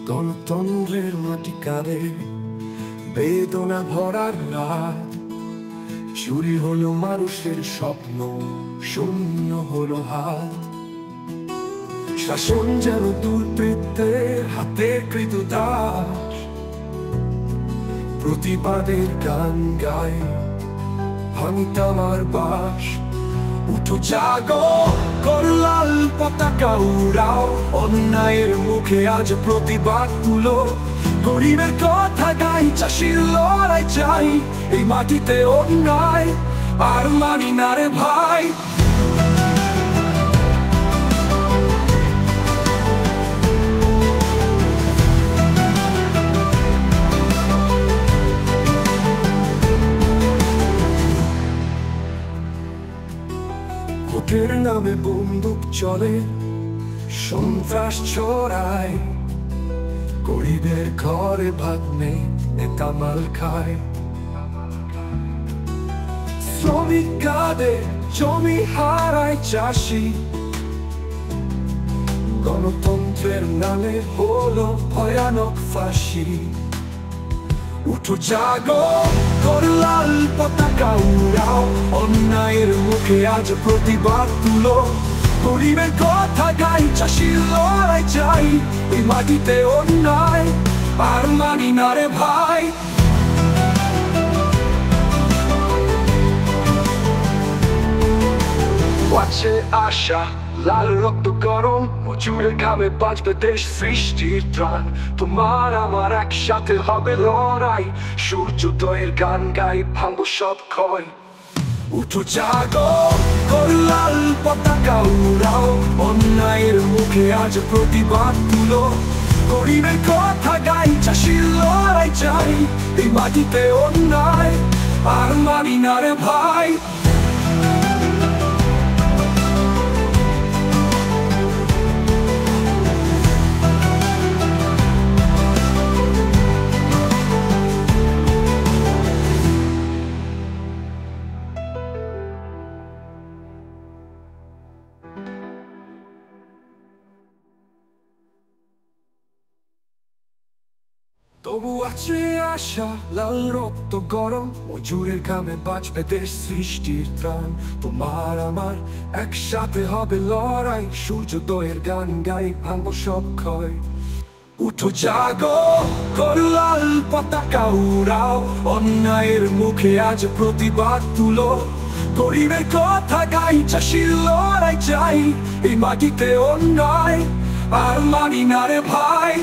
গণতন্ত্রের মাটি কাঁদে, বেদনা ভরার রাত। চুরি হলো মানুষের স্বপ্ন, শূন্য হলো হাত। শাসন যেন দুর্বৃত্তের হাতে কৃতদাস। প্রতিবাদের গান গায়, ভাঙিতে আমার বাস। উঠো জাগো, করো লাল পতাকা উড়াও, অন্যায়ের মুখে আজ প্রতিবাদ তুলো। গরিবের কথা গাই, চাষির লড়াই চাই, এই মাটিতে অন্যায় আর মানি না রে ভাই। ভোটের নামে বন্দুক চলে, সন্ত্রাস ছড়ায়। গরিবের ঘরে ভাত নেই, নেতা মাল খায়। শ্রমিক কাঁদে, জমি হারায় চাষি। গণতন্ত্রের নামে হলো ভয়ানক ফাঁসি। উঠো জাগো, করো লাল পতাকা উড়াও, অন্যায়ের মুখে আজ প্রতিবাদ তুলো। গরিবের কথা গাই, চাষির লড়াই চাই, এই মাটিতে অন্যায় আর মানি না রে ভাই। আছে আশা, লাল রক্ত গরম, মজুরের ঘামে বাঁচবে দেশ সৃষ্টির ত্রাণ। তোমার আমার একসাথে হবে লড়াই, সূর্যোদয়ের গান গাই, ভাঙবো সব ক্ষয়। উঠো জাগো, করো লাল পতাকা উড়াও, অন্যায়ের মুখে আজ প্রতিবাদ তুলো। গরিবের কথা গাই, চাষির লড়াই চাই, এই মাটিতে অন্যায় আর মানি না রে ভাই। তবু আছে আশা, লাল রক্ত গরম, মজুরের ঘামে বাঁচবে দেশ সৃষ্টির ত্রাণ। তোমার আমার একসাথে হবে লড়াই, সূর্যোদয়ের গান গাই, ভাঙবো সব ক্ষয়। উঠো জাগো, করো লাল পতাকা উড়াও, অন্যায়ের মুখে আজ প্রতিবাদ তুলো। গরিবের কথা গাই, চাষির লড়াই চাই, এই মাটিতে অন্যায় আর মানি না রে ভাই।